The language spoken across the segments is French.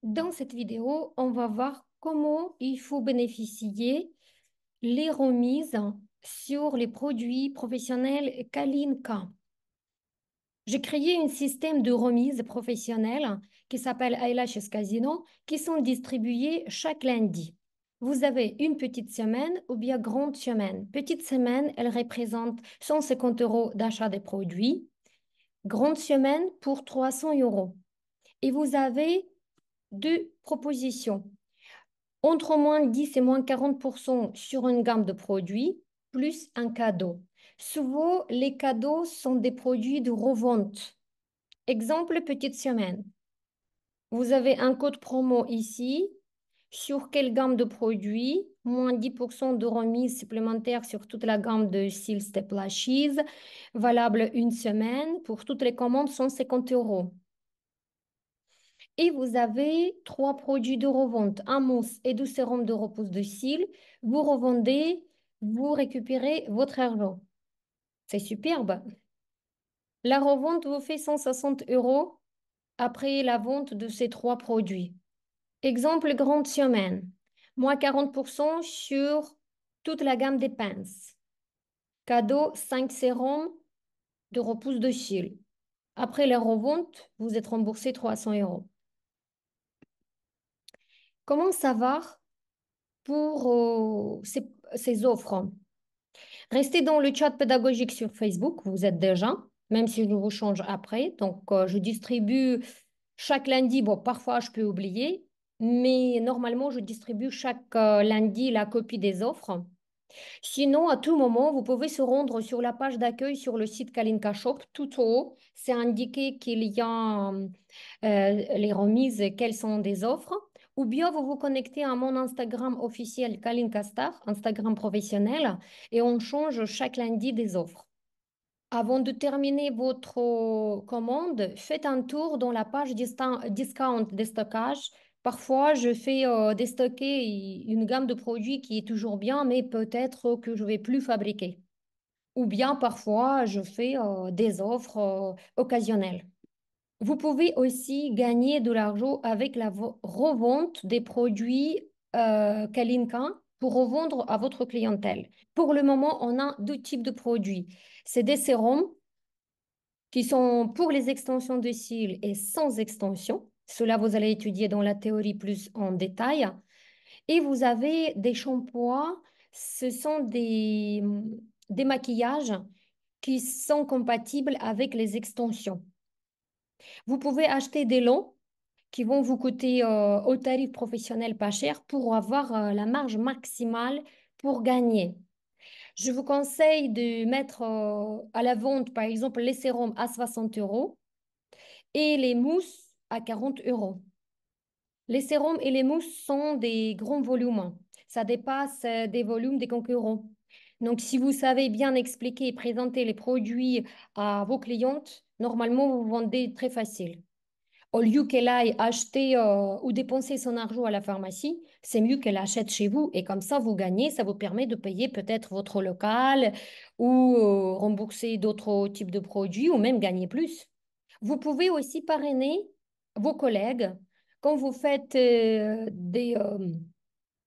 Dans cette vidéo, on va voir comment il faut bénéficier les remises sur les produits professionnels Kalinka. J'ai créé un système de remise professionnelle qui s'appelle Eyelashes Casino qui sont distribués chaque lundi. Vous avez une petite semaine ou bien grande semaine. Petite semaine, elle représente 150 euros d'achat des produits. Grande semaine pour 300 euros. Et vous avez deux propositions. Entre moins 10 et moins 40% sur une gamme de produits, plus un cadeau. Souvent, les cadeaux sont des produits de revente. Exemple, petite semaine. Vous avez un code promo ici. Sur quelle gamme de produits? Moins 10% de remise supplémentaire sur toute la gamme de style Step Lashes. Valable une semaine. Pour toutes les commandes, 150 euros. Et vous avez trois produits de revente, un mousse et deux sérums de repousse de cils. Vous revendez, vous récupérez votre argent. C'est superbe. La revente vous fait 160 euros après la vente de ces trois produits. Exemple, grande semaine. Moins 40% sur toute la gamme des pinces. Cadeau, 5 sérums de repousse de cils. Après la revente, vous êtes remboursé 300 euros. Comment savoir pour ces offres? Restez dans le chat pédagogique sur Facebook, vous êtes déjà, même si je vous change après. Donc, je distribue chaque lundi. Bon, parfois, je peux oublier, mais normalement, je distribue chaque lundi la copie des offres. Sinon, à tout moment, vous pouvez se rendre sur la page d'accueil sur le site Kalinka Shop. Tout au haut, c'est indiqué qu'il y a les remises, quelles sont des offres. Ou bien vous vous connectez à mon Instagram officiel Kalinka Star, Instagram professionnel, et on change chaque lundi des offres. Avant de terminer votre commande, faites un tour dans la page discount des stockages. Parfois, je fais déstocker une gamme de produits qui est toujours bien, mais peut-être que je vais plus fabriquer. Ou bien parfois, je fais des offres occasionnelles. Vous pouvez aussi gagner de l'argent avec la revente des produits Kalinka pour revendre à votre clientèle. Pour le moment, on a deux types de produits. C'est des sérums qui sont pour les extensions de cils et sans extension. Cela, vous allez étudier dans la théorie plus en détail. Et vous avez des shampoings, ce sont des maquillages qui sont compatibles avec les extensions. Vous pouvez acheter des lots qui vont vous coûter au tarif professionnel pas cher pour avoir la marge maximale pour gagner. Je vous conseille de mettre à la vente, par exemple, les sérums à 60 euros et les mousses à 40 euros. Les sérums et les mousses sont des grands volumes. Ça dépasse des volumes des concurrents. Donc, si vous savez bien expliquer et présenter les produits à vos clientes, normalement, vous vendez très facile. Au lieu qu'elle aille acheter ou dépenser son argent à la pharmacie, c'est mieux qu'elle achète chez vous. Et comme ça, vous gagnez, ça vous permet de payer peut-être votre local ou rembourser d'autres types de produits ou même gagner plus. Vous pouvez aussi parrainer vos collègues quand vous faites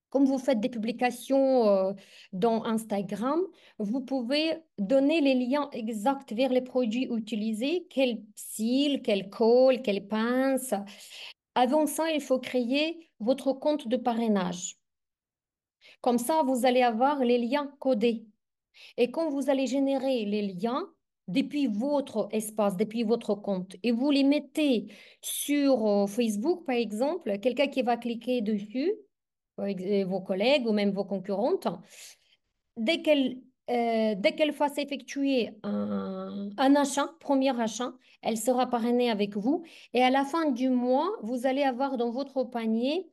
comme vous faites des publications dans Instagram, vous pouvez donner les liens exacts vers les produits utilisés, quel cils, quel col, quelle pince. Avant ça, il faut créer votre compte de parrainage. Comme ça, vous allez avoir les liens codés. Et quand vous allez générer les liens depuis votre espace, depuis votre compte, et vous les mettez sur Facebook, par exemple, quelqu'un qui va cliquer dessus, vos collègues ou même vos concurrentes, dès qu'elle fasse effectuer un achat, premier achat, elle sera parrainée avec vous. Et à la fin du mois, vous allez avoir dans votre panier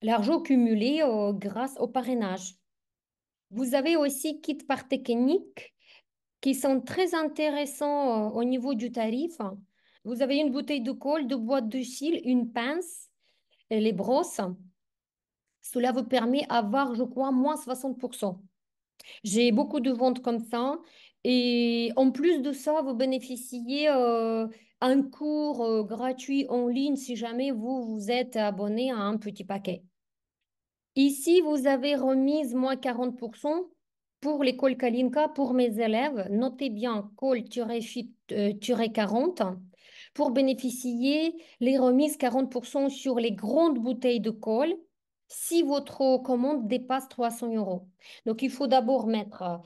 l'argent cumulé grâce au parrainage. Vous avez aussi kit par technique qui sont très intéressants au niveau du tarif. Vous avez une bouteille de colle, deux boîtes de cils, une pince, et les brosses. Cela vous permet d'avoir, je crois, moins 60%. J'ai beaucoup de ventes comme ça. Et en plus de ça, vous bénéficiez un cours gratuit en ligne si jamais vous vous êtes abonné à un petit paquet. Ici, vous avez remise moins 40% pour l'école Kalinka pour mes élèves. Notez bien call-fit-40 pour bénéficier les remises 40% sur les grandes bouteilles de colle si votre commande dépasse 300 euros. Donc, il faut d'abord mettre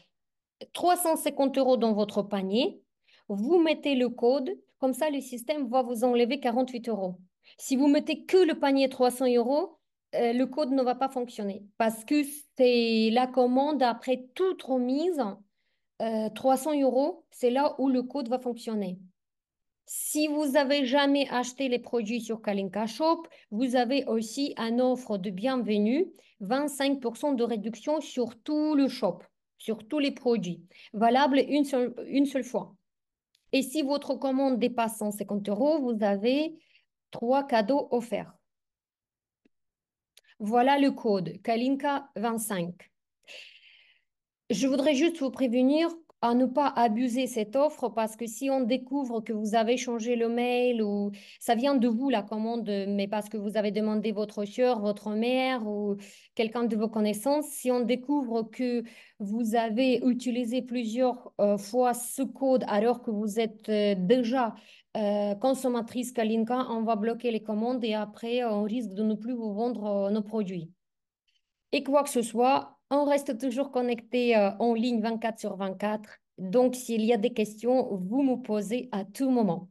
350 euros dans votre panier. Vous mettez le code, comme ça le système va vous enlever 48 euros. Si vous mettez que le panier 300 euros, le code ne va pas fonctionner parce que c'est la commande après toute remise, 300 euros, c'est là où le code va fonctionner. Si vous avez jamais acheté les produits sur Kalinka Shop, vous avez aussi une offre de bienvenue, 25% de réduction sur tout le shop, sur tous les produits, valable une seule fois. Et si votre commande dépasse 150 euros, vous avez trois cadeaux offerts. Voilà le code Kalinka 25. Je voudrais juste vous prévenir à ne pas abuser cette offre parce que si on découvre que vous avez changé le mail ou ça vient de vous la commande, mais parce que vous avez demandé votre soeur, votre mère ou quelqu'un de vos connaissances, si on découvre que vous avez utilisé plusieurs fois ce code alors que vous êtes déjà consommatrice Kalinka, on va bloquer les commandes et après on risque de ne plus vous vendre nos produits. Et quoi que ce soit, on reste toujours connecté en ligne 24 sur 24. Donc, s'il y a des questions, vous me posez à tout moment.